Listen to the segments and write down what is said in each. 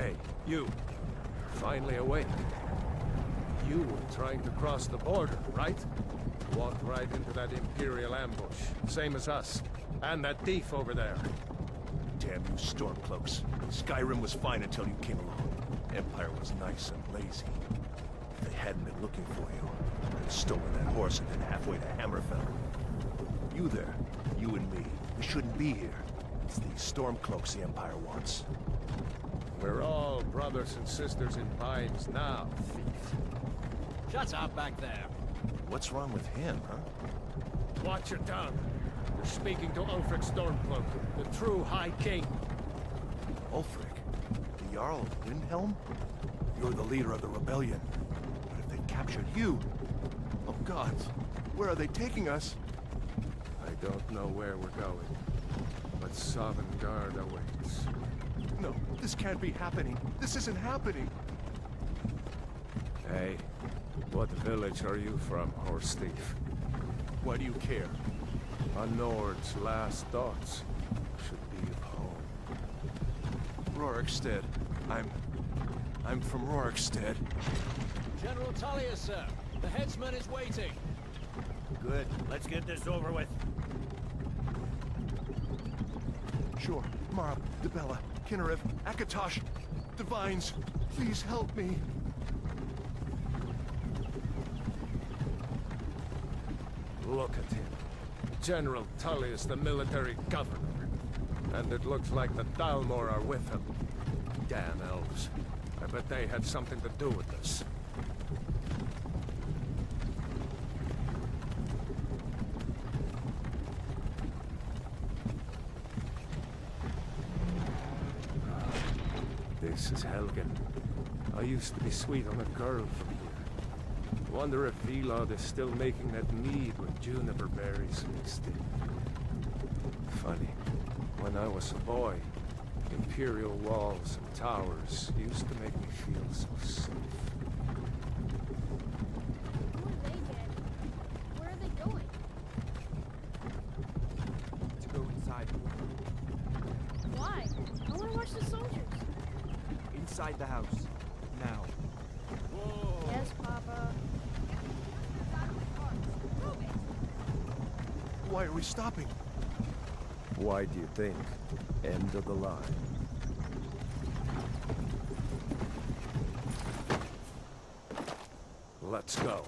Hey, you. Finally awake. You were trying to cross the border, right? Walked right into that Imperial ambush, same as us. And that thief over there. Damn you Stormcloaks. Skyrim was fine until you came along. Empire was nice and lazy. If they hadn't been looking for you, they'd have stolen that horse and been halfway to Hammerfell. You there, you and me, we shouldn't be here. It's these Stormcloaks the Empire wants. We're all brothers and sisters in binds now, thief. Shut up back there. What's wrong with him, huh? Watch your tongue. You're speaking to Ulfric Stormcloak, the true High King. Ulfric? The Jarl of Windhelm? You're the leader of the rebellion. But if they captured you... Oh gods, where are they taking us? I don't know where we're going, but Sovngarde awaits. No, this can't be happening. This isn't happening. Hey, what village are you from, horse thief? Why do you care? A Nord's last thoughts should be of home. Rorikstead. I'm from Rorikstead. General Tullius, sir. The headsman is waiting. Good. Let's get this over with. Sure. Marab, Dibella, Kinnarev, Akatosh, Divines, please help me. Look at him. General Tullius, the military governor. And it looks like the Dalmor are with him. Damn elves. I bet they had something to do with this. This is Helgen. I used to be sweet on a girl from here. Wonder if Vilod is still making that mead with juniper berries mixed in. Funny, when I was a boy, Imperial walls and towers used to make me feel so safe. Who are they, Dad? Where are they going? To go inside. Why? I want to watch the soldiers. Inside the house. Now. Whoa! Yes, Papa. Why are we stopping? Why do you think? End of the line. Let's go.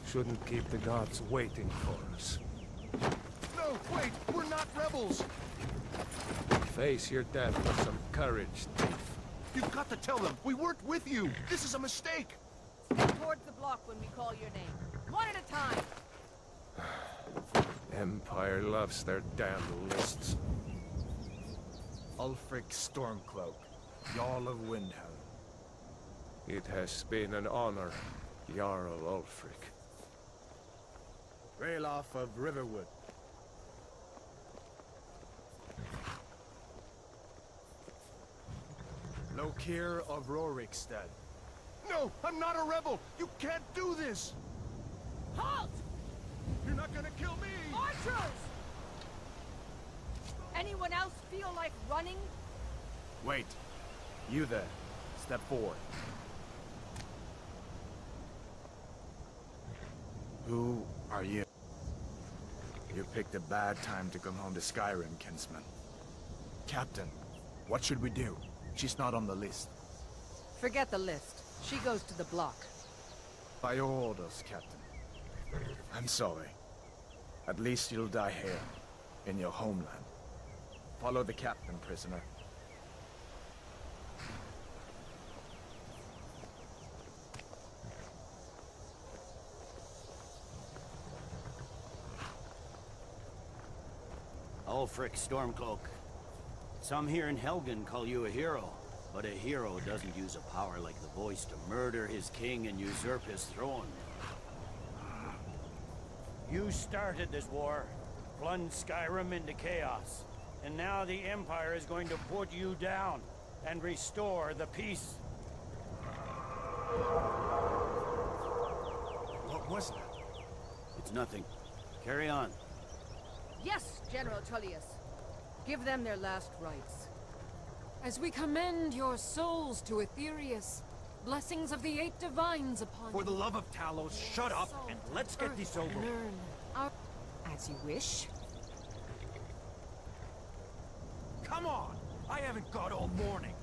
Shouldn't keep the gods waiting for us. No, wait! We're not rebels! Face your death with some courage, thief. You've got to tell them! We weren't with you! This is a mistake! Step towards the block when we call your name. One at a time! Empire loves their damn lists. Ulfric Stormcloak, Jarl of Windhelm. It has been an honor, Jarl Ulfric. Ralof of Riverwood. Lokir of Rorikstead. No! I'm not a rebel! You can't do this! Halt! You're not gonna kill me! Archers! Anyone else feel like running? Wait. You there. Step forward. Who are you? You picked a bad time to come home to Skyrim, kinsman. Captain, what should we do? She's not on the list. Forget the list. She goes to the block. By your orders, Captain. I'm sorry. At least you'll die here, in your homeland. Follow the captain, prisoner. Ulfric Stormcloak. Some here in Helgen call you a hero, but a hero doesn't use a power like the voice to murder his king and usurp his throne. You started this war, plunged Skyrim into chaos, and now the Empire is going to put you down and restore the peace. What was that? It's nothing. Carry on. Yes, General Tullius. Give them their last rites. As we commend your souls to Aetherius, blessings of the 8 divines upon For the you. love of Talos, shut up and let's get this over with. Learn our As you wish. Come on! I haven't got all morning.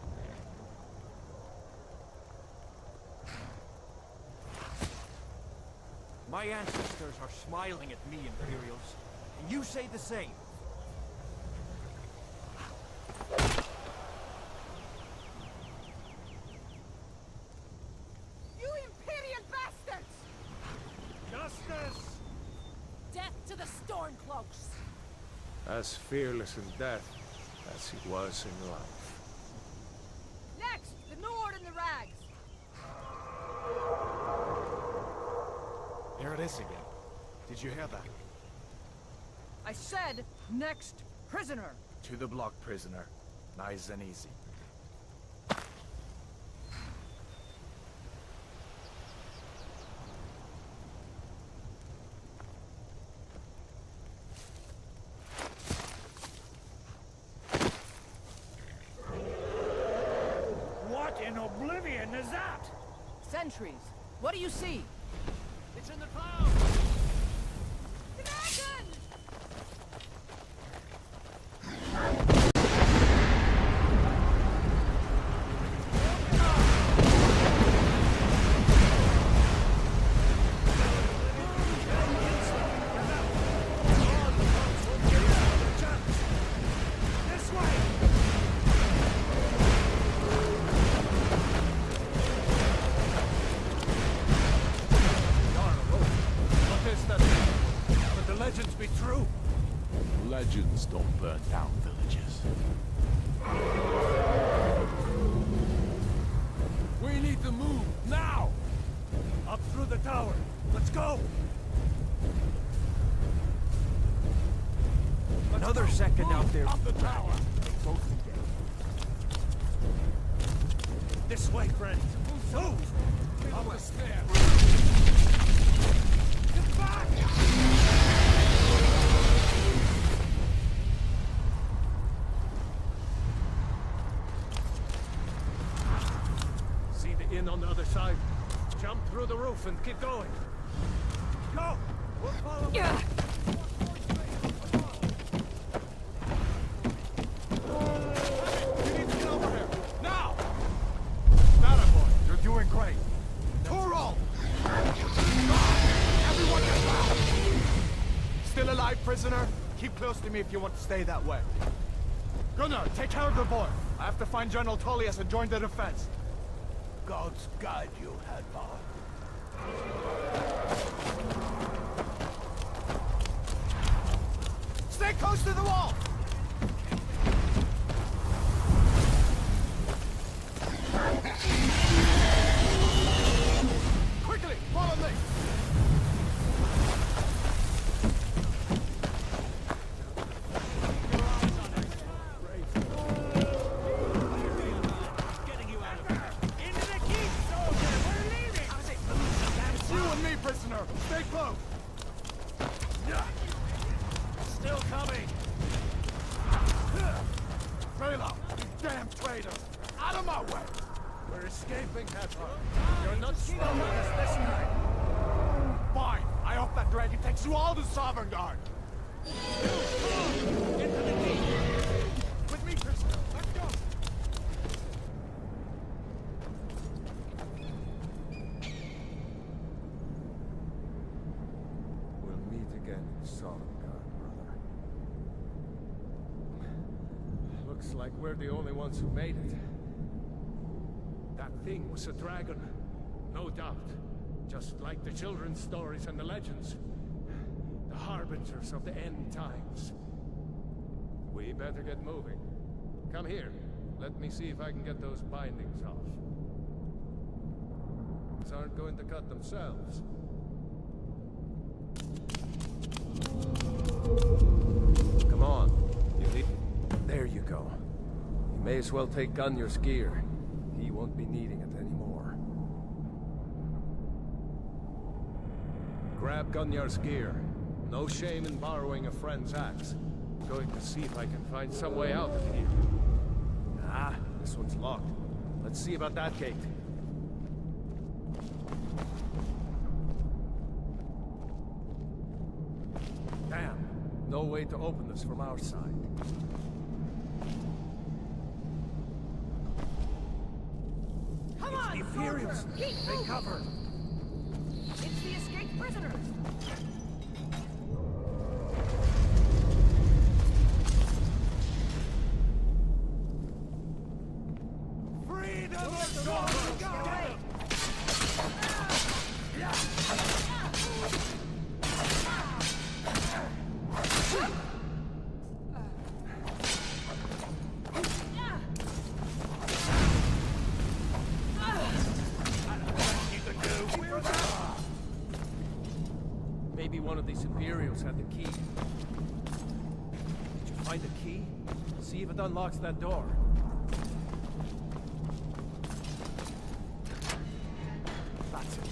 My ancestors are smiling at me, Imperials, and you say the same. You Imperial bastards! Justice! Death to the Stormcloaks! As fearless in death as he was in life. Next, the Nord and the Rags! Here it is again. Did you hear that? I said, next prisoner! To the block, prisoner. Nice and easy. What in oblivion is that? Sentries, what do you see? It's in the clouds! Dragon! This way! What is that? Could the legends be true? Legends don't burn down villages. We need to move, now! Up through the tower. Let's go! Another second out there. Up the tower! Both together. This way, friends. Move! Up the stairs. Get back! See the inn on the other side? Jump through the roof and keep going. Go! We'll follow. Yeah. You need to get over here! Now! Boy, you're doing great. Toro! Everyone get back! Still alive, prisoner? Keep close to me if you want to stay that way. Gunnar, take care of the boy. I have to find General Tullius and join the defense. Gods guide you, Hadvar. Stay close to the wall! Quickly, follow me! Getting you out of here. Into the keep, soldier! We're leaving! It's you and me, prisoner! Stay close! Still coming! Vela, you damn traitor! Out of my way! We're escaping, Hadvar. You're not stopping us this time. Fine! I hope that dragon takes you all to Sovereign Guard! Into the keep! With me, prisoner! Let's go! We'll meet again in Sovngarde, brother. Looks like we're the only ones who made it. That thing was a dragon, no doubt. Just like the children's stories and the legends. The harbingers of the end times. We better get moving. Come here. Let me see if I can get those bindings off. These aren't going to cut themselves. Come on. You need... There you go. You may as well take Gunnar's gear. He won't be needing it anymore. Grab Gunnar's gear. No shame in borrowing a friend's axe. I'm going to see if I can find some way out of here. Ah, this one's locked. Let's see about that gate. Damn, no way to open this from our side. Come on, Imperials! soldier! Keep Take moving! cover! It's the escaped prisoners! Freedom of Get away! Maybe one of these Imperials had the key. Did you find the key? See if it unlocks that door. That's it.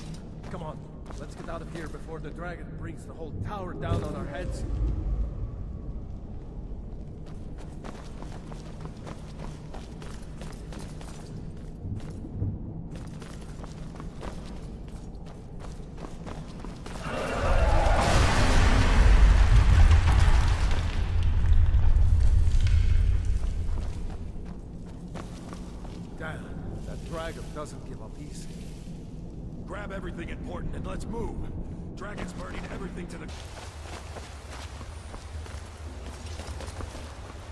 Come on, let's get out of here before the dragon brings the whole tower down on our heads. Damn, that dragon doesn't give up easy. Grab everything important and let's move. Dragon's burning everything to the...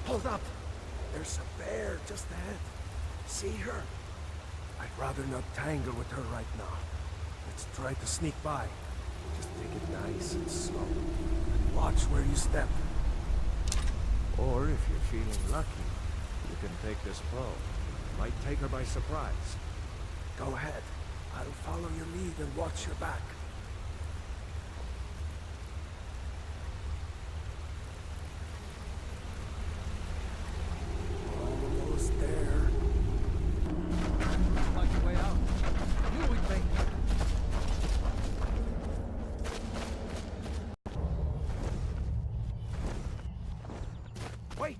Hold up! There's a bear just ahead. See her? I'd rather not tangle with her right now. Let's try to sneak by. Just take it nice and slow. And watch where you step. Or if you're feeling lucky, you can take this bow. Might take her by surprise. Go ahead. I'll follow your lead and watch your back. Almost there. Looks like the way out. Knew we'd make it. Wait!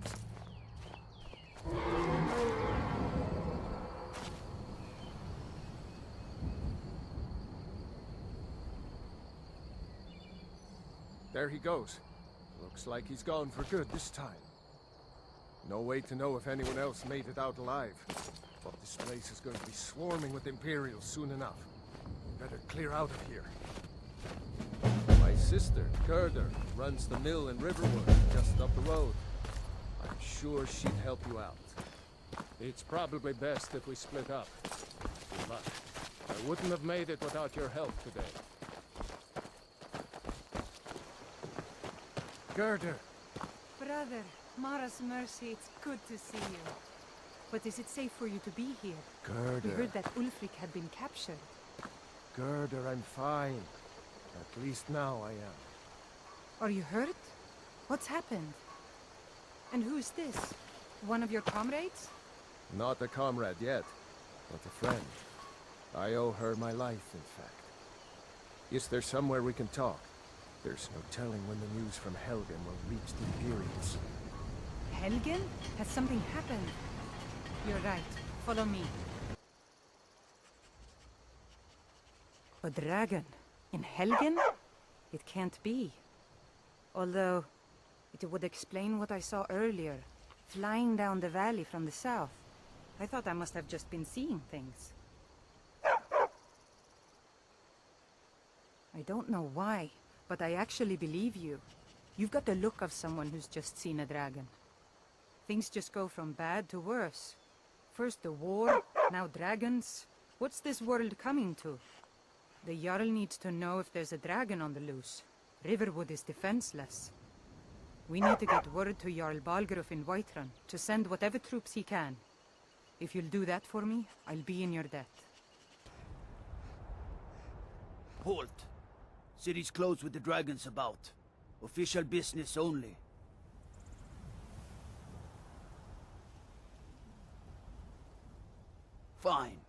There he goes. Looks like he's gone for good this time. No way to know if anyone else made it out alive. But this place is going to be swarming with Imperials soon enough. We better clear out of here. My sister, Gerda, runs the mill in Riverwood, just up the road. I'm sure she'd help you out. It's probably best if we split up. Good luck. I wouldn't have made it without your help today. Gerda! Brother, Mara's mercy, it's good to see you. But is it safe for you to be here? Gerda. We heard that Ulfric had been captured. Gerda, I'm fine. At least now I am. Are you hurt? What's happened? And who is this? One of your comrades? Not a comrade yet, but a friend. I owe her my life, in fact. Is there somewhere we can talk? There's no telling when the news from Helgen will reach the Imperials. Helgen? Has something happened? You're right. Follow me. A dragon? In Helgen? It can't be. Although, it would explain what I saw earlier. Flying down the valley from the south. I thought I must have just been seeing things. I don't know why, but I actually believe you. You've got the look of someone who's just seen a dragon. Things just go from bad to worse. First the war, now dragons. What's this world coming to? The Jarl needs to know if there's a dragon on the loose. Riverwood is defenseless. We need to get word to Jarl Balgruuf in Whiterun to send whatever troops he can. If you'll do that for me, I'll be in your debt. Halt! City's closed with the dragons about. Official business only. Fine.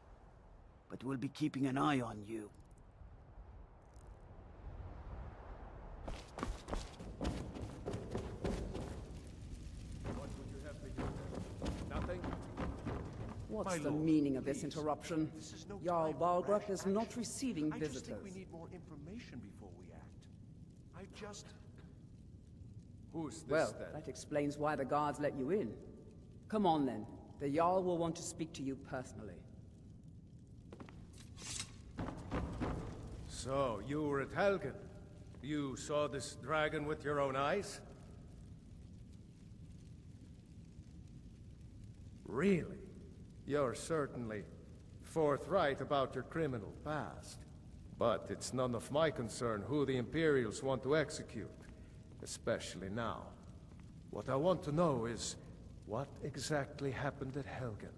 But we'll be keeping an eye on you. What would you have me do then? Nothing? What's My the lord, meaning of this please. interruption? This is no Jarl time for Balgruuf rash is not action. receiving I visitors. just think we need more information before we act. Who's this Well, then? that explains why the guards let you in. Come on then. The Jarl will want to speak to you personally. So, you were at Helgen. You saw this dragon with your own eyes? Really? You're certainly forthright about your criminal past. But it's none of my concern who the Imperials want to execute, especially now. What I want to know is, what exactly happened at Helgen?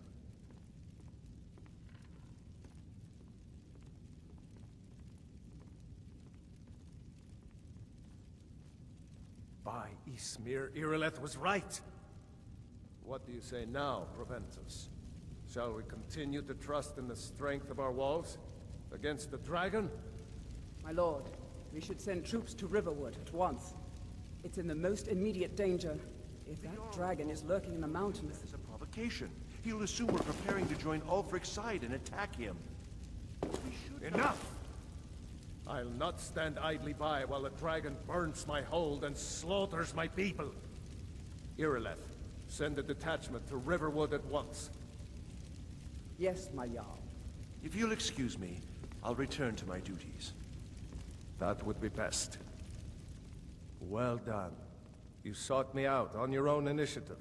By Ysmir, Irileth was right! What do you say now, Proventus? Shall we continue to trust in the strength of our walls? Against the dragon? My lord, we should send troops to Riverwood at once. It's in the most immediate danger. If that dragon is lurking in the mountains... It's a provocation. He'll assume we're preparing to join Ulfric's side and attack him. Enough! I'll not stand idly by while the dragon burns my hold and slaughters my people. Irileth, send a detachment to Riverwood at once. Yes, my Jarl. If you'll excuse me, I'll return to my duties. That would be best. Well done. You sought me out on your own initiative.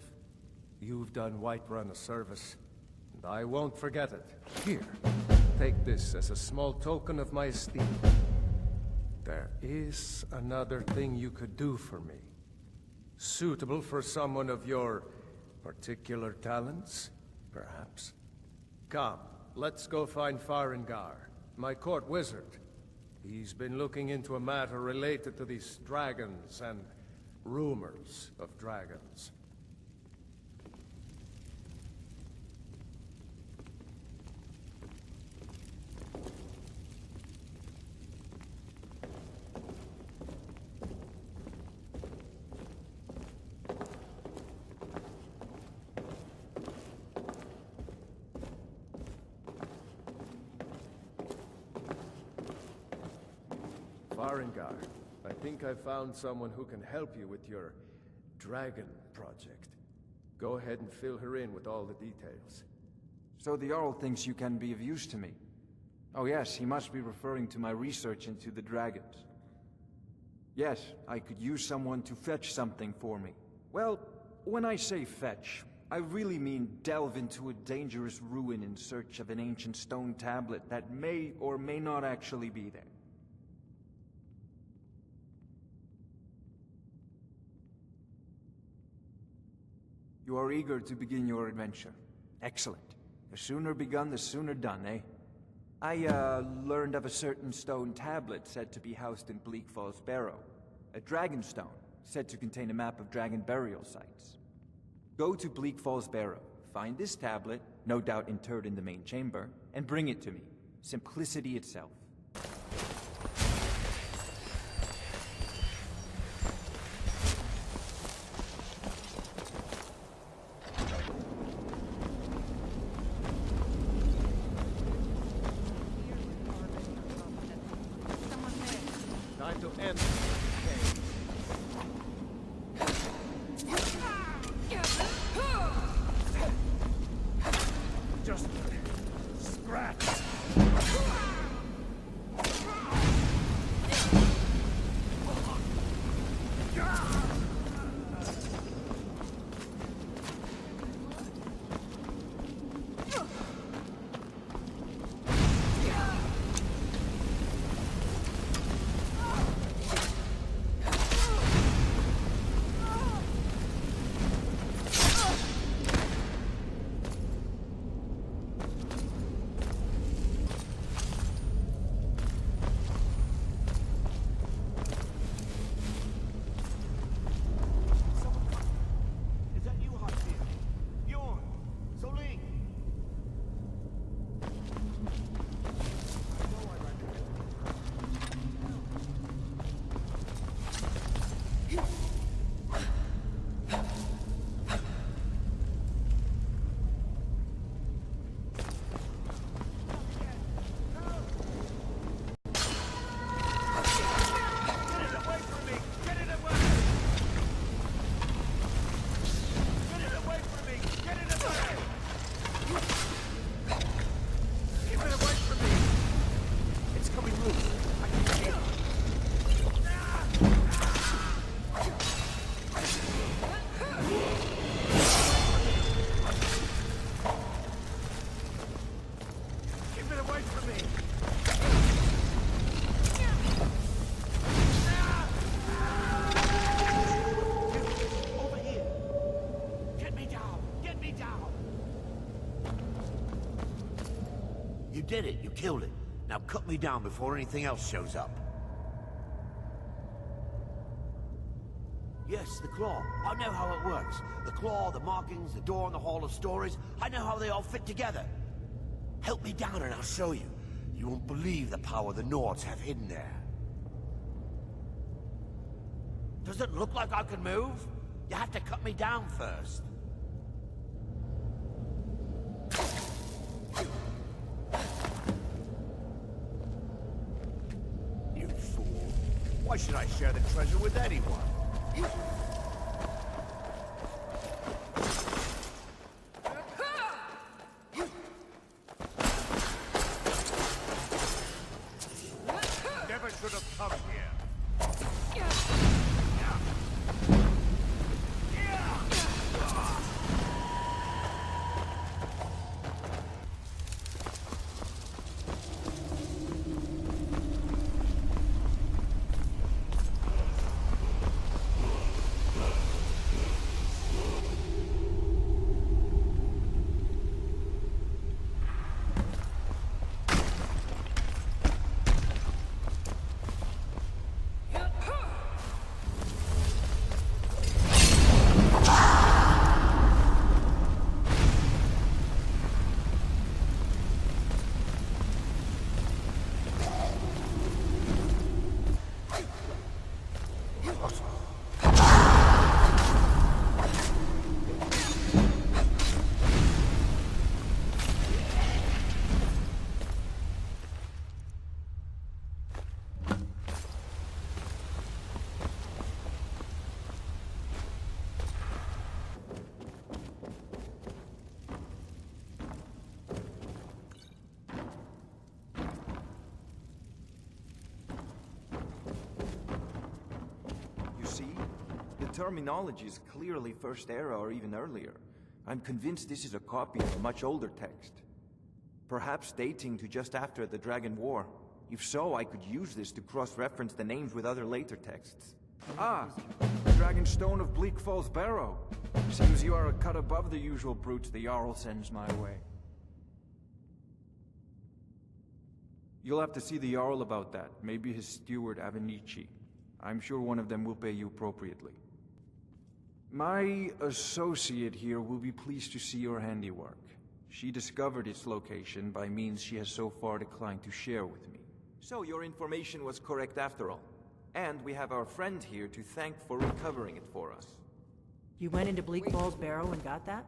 You've done Whiterun a service, and I won't forget it. Here, take this as a small token of my esteem. There is another thing you could do for me. Suitable for someone of your particular talents, perhaps. Come, let's go find Farengar, my court wizard. He's been looking into a matter related to these dragons and rumors of dragons. Farengar, I think I found someone who can help you with your dragon project. Go ahead and fill her in with all the details. So the Jarl thinks you can be of use to me. Oh yes, he must be referring to my research into the dragons. Yes, I could use someone to fetch something for me. Well, when I say fetch, I really mean delve into a dangerous ruin in search of an ancient stone tablet that may or may not actually be there. You are eager to begin your adventure. Excellent. The sooner begun, the sooner done, eh? I, learned of a certain stone tablet said to be housed in Bleak Falls Barrow. A dragon stone, said to contain a map of dragon burial sites. Go to Bleak Falls Barrow, find this tablet, no doubt interred in the main chamber, and bring it to me. Simplicity itself. Time to end. Just scratch. You did it. You killed it. Now cut me down before anything else shows up. Yes, the claw. I know how it works. The claw, the markings, the door in the Hall of Stories. I know how they all fit together. Help me down and I'll show you. You won't believe the power the Nords have hidden there. Does it look like I can move? You have to cut me down first. You fool. Why should I share the treasure with anyone? Never should have come here. Terminology is clearly First Era or even earlier. I'm convinced this is a copy of a much older text. Perhaps dating to just after the Dragon War. If so, I could use this to cross-reference the names with other later texts. Ah, Dragon Stone of Bleak Falls Barrow. Seems you are a cut above the usual brutes the Jarl sends my way. You'll have to see the Jarl about that. Maybe his steward, Avenici. I'm sure one of them will pay you appropriately. My associate here will be pleased to see your handiwork. She discovered its location by means she has so far declined to share with me. So your information was correct after all. And we have our friend here to thank for recovering it for us. You went into Bleak Falls Barrow and got that?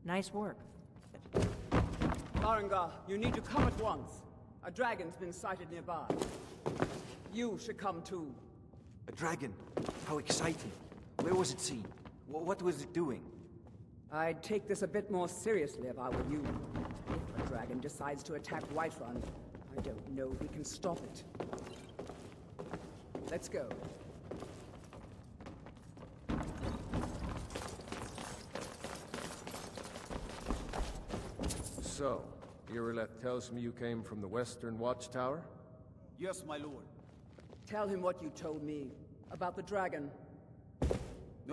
Nice work. Arengar, you need to come at once. A dragon's been sighted nearby. You should come too. A dragon? How exciting. Where was it seen? What was it doing? I'd take this a bit more seriously if I were you. If a dragon decides to attack Whiterun, I don't know if we can stop it. Let's go. So, Irileth tells me you came from the Western Watchtower? Yes, my lord. Tell him what you told me about the dragon.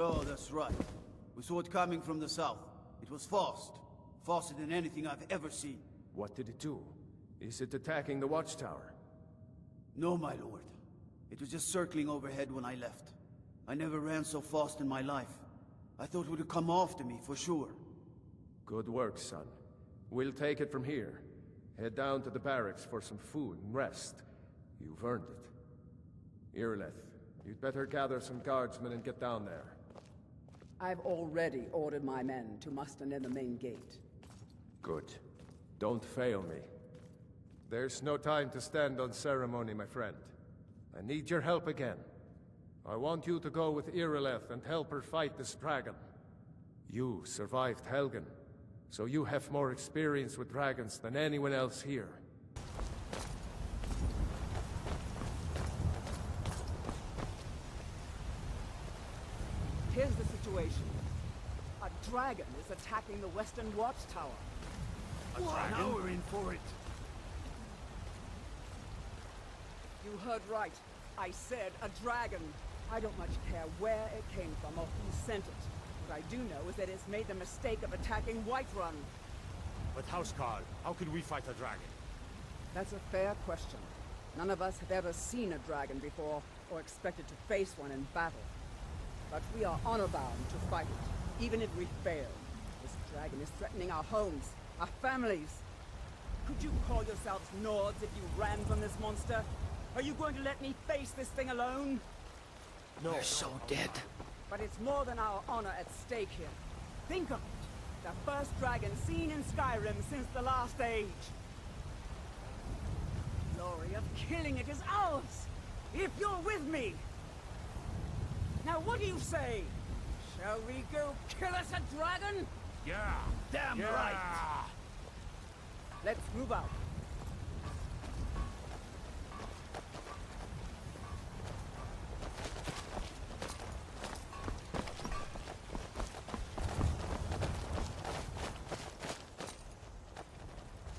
Oh, that's right. We saw it coming from the south. It was fast. Faster than anything I've ever seen. What did it do? Is it attacking the Watchtower? No, my lord. It was just circling overhead when I left. I never ran so fast in my life. I thought it would come after me, for sure. Good work, son. We'll take it from here. Head down to the barracks for some food and rest. You've earned it. Irileth, you'd better gather some guardsmen and get down there. I've already ordered my men to muster near the main gate. Good. Don't fail me. There's no time to stand on ceremony, my friend. I need your help again. I want you to go with Irileth and help her fight this dragon. You survived Helgen, so you have more experience with dragons than anyone else here. Here's the situation. A dragon is attacking the Western Watchtower. A dragon? Now we're in for it. You heard right. I said a dragon. I don't much care where it came from or who sent it. What I do know is that it's made the mistake of attacking Whiterun. But Housecarl, how could we fight a dragon? That's a fair question. None of us have ever seen a dragon before, or expected to face one in battle. But we are honor-bound to fight it, even if we fail. This dragon is threatening our homes, our families. Could you call yourselves Nords if you ran from this monster? Are you going to let me face this thing alone? No. We're so dead. But it's more than our honor at stake here. Think of it. The first dragon seen in Skyrim since the last age. The glory of killing it is ours, if you're with me. Now what do you say? Shall we go kill us a dragon? Yeah! Damn right! Let's move out.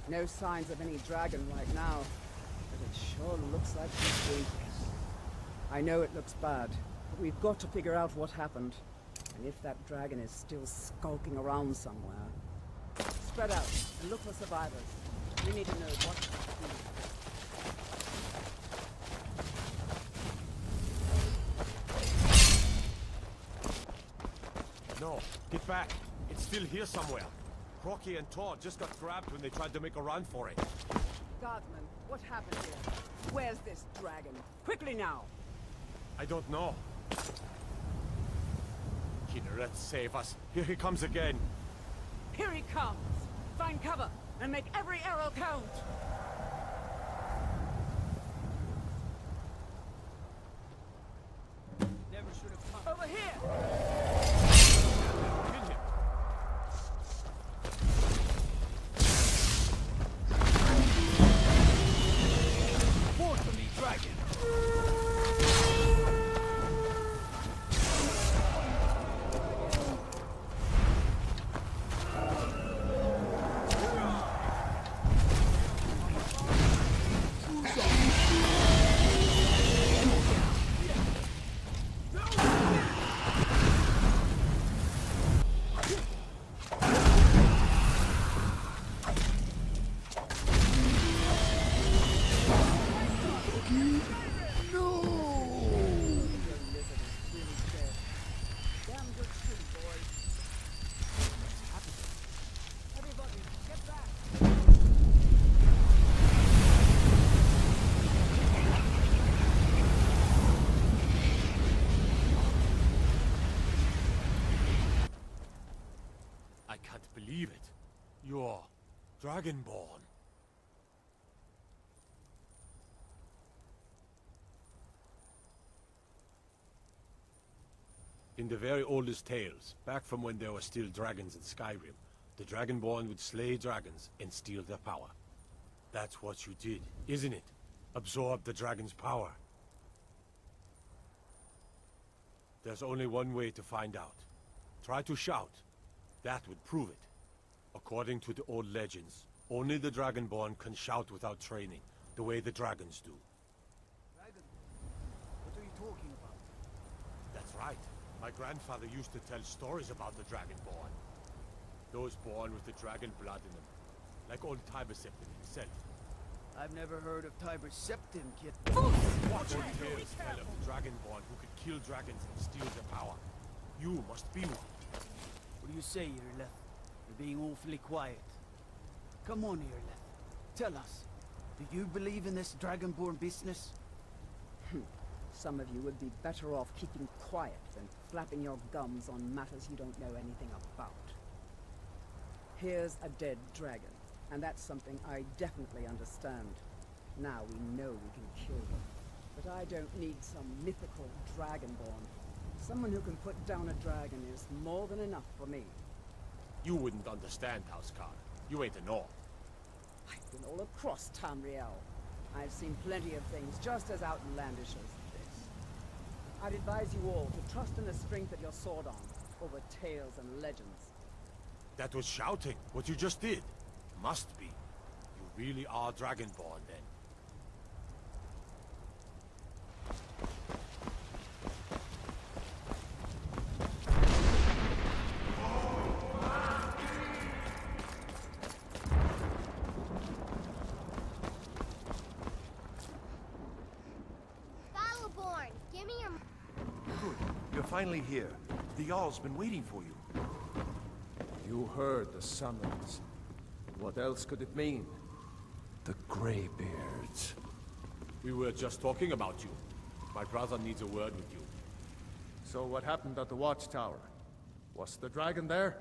No signs of any dragon right now, but it sure looks like he's dangerous. I know it looks bad, but we've got to figure out what happened. And if that dragon is still skulking around somewhere. Spread out and look for survivors. We need to know what to do. No, get back. It's still here somewhere. Crocky and Todd just got grabbed when they tried to make a run for it. Guardsman, what happened here? Where's this dragon? Quickly now! I don't know. Kinneret, save us. Here he comes again. Here he comes! Find cover and make every arrow count! Never should have come. Over here! Kill him. Forward from me, dragon! I can't believe it. You're Dragonborn. In the very oldest tales, back from when there were still dragons in Skyrim, the Dragonborn would slay dragons and steal their power. That's what you did, isn't it? Absorb the dragon's power. There's only one way to find out. Try to shout. That would prove it. According to the old legends, only the Dragonborn can shout without training, the way the dragons do. Dragon? What are you talking about? That's right. My grandfather used to tell stories about the Dragonborn. Those born with the dragon blood in them. Like old Tiber Septim himself. I've never heard of Tiber Septim, kid. What old tales tell of the Dragonborn who could kill dragons and steal their power? You must be one. What do you say, Irleth? You're being awfully quiet. Come on, Irleth. Tell us. Do you believe in this Dragonborn business? Some of you would be better off keeping quiet than flapping your gums on matters you don't know anything about. Here's a dead dragon, and that's something I definitely understand. Now we know we can kill them. But I don't need some mythical Dragonborn. Someone who can put down a dragon is more than enough for me. You wouldn't understand, Housecarl. You ain't a Nord. I've been all across Tamriel. I've seen plenty of things just as outlandish as this. I'd advise you all to trust in the strength of your sword arm over tales and legends. That was shouting, what you just did. Must be. You really are Dragonborn, then. finally here. The Jarl's been waiting for you. You heard the summons. What else could it mean? The Greybeards. We were just talking about you. My brother needs a word with you. So what happened at the watchtower? Was the dragon there?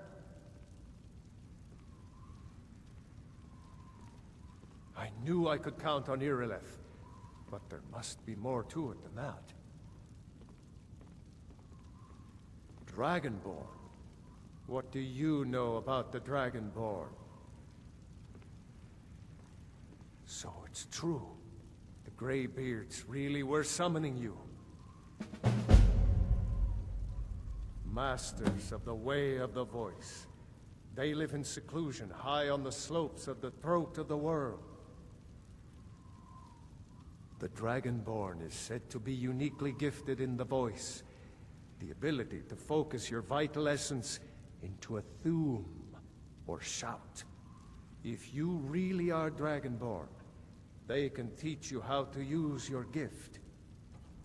I knew I could count on Irileth, but there must be more to it than that. Dragonborn. What do you know about the Dragonborn? So it's true. The Greybeards really were summoning you. Masters of the Way of the Voice. They live in seclusion, high on the slopes of the throat of the world. The Dragonborn is said to be uniquely gifted in the voice, the ability to focus your vital essence into a thum, or shout. If you really are Dragonborn, they can teach you how to use your gift.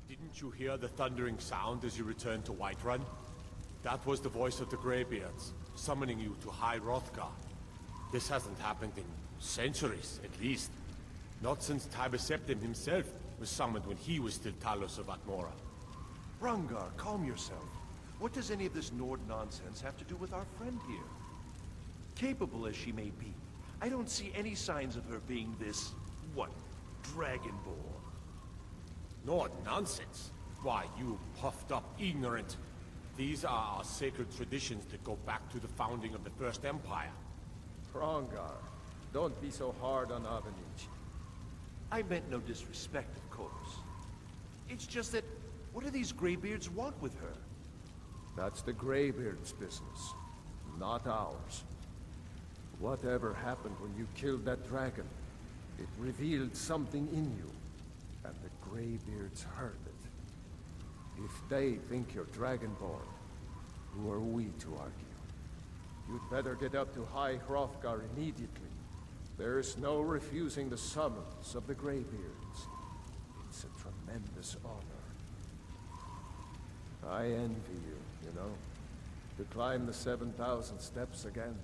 Didn't you hear the thundering sound as you returned to Whiterun? That was the voice of the Greybeards, summoning you to High Hrothgar. This hasn't happened in centuries, at least. Not since Tiber Septim himself was summoned when he was still Talos of Atmora. Hrongar, calm yourself. What does any of this Nord nonsense have to do with our friend here? Capable as she may be, I don't see any signs of her being this, what, Dragonborn? Nord nonsense? Why, you puffed up ignorant. These are our sacred traditions that go back to the founding of the First Empire. Hrongar, don't be so hard on Avenich. I meant no disrespect, of course. It's just that, what do these Greybeards want with her? That's the Greybeards' business, not ours. Whatever happened when you killed that dragon, it revealed something in you, and the Greybeards heard it. If they think you're Dragonborn, who are we to argue? You'd better get up to High Hrothgar immediately. There's no refusing the summons of the Greybeards. It's a tremendous honor. I envy you, you know, to climb the 7,000 steps again.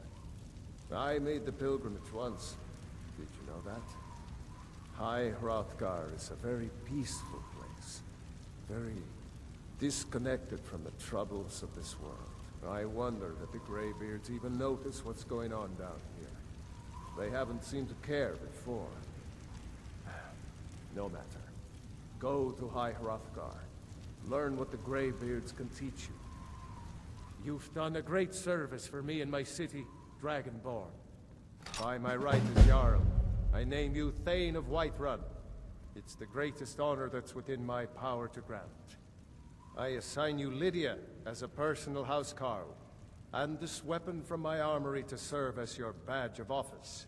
I made the pilgrimage once. Did you know that? High Hrothgar is a very peaceful place. Very disconnected from the troubles of this world. I wonder that the Greybeards even notice what's going on down here. They haven't seemed to care before. No matter. Go to High Hrothgar. Learn what the Greybeards can teach you. You've done a great service for me and my city, Dragonborn. By my right as Jarl, I name you Thane of Whiterun. It's the greatest honor that's within my power to grant. I assign you Lydia as a personal housecarl, and this weapon from my armory to serve as your badge of office.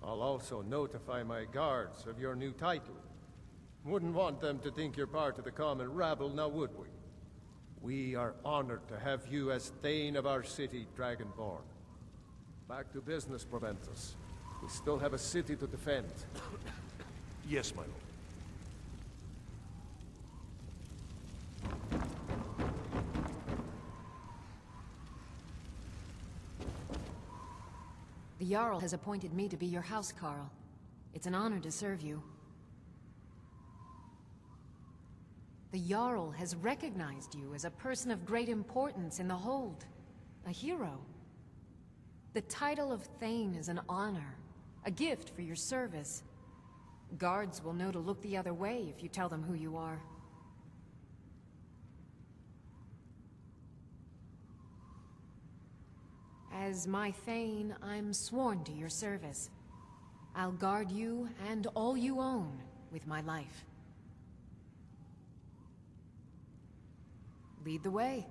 I'll also notify my guards of your new title. Wouldn't want them to think you're part of the common rabble, now would we? We are honored to have you as Thane of our city, Dragonborn. Back to business, Proventus. We still have a city to defend. Yes, my lord. The Jarl has appointed me to be your housecarl. It's an honor to serve you. The Jarl has recognized you as a person of great importance in the Hold. A hero. The title of Thane is an honor. A gift for your service. Guards will know to look the other way if you tell them who you are. As my Thane, I'm sworn to your service. I'll guard you and all you own with my life. Lead the way.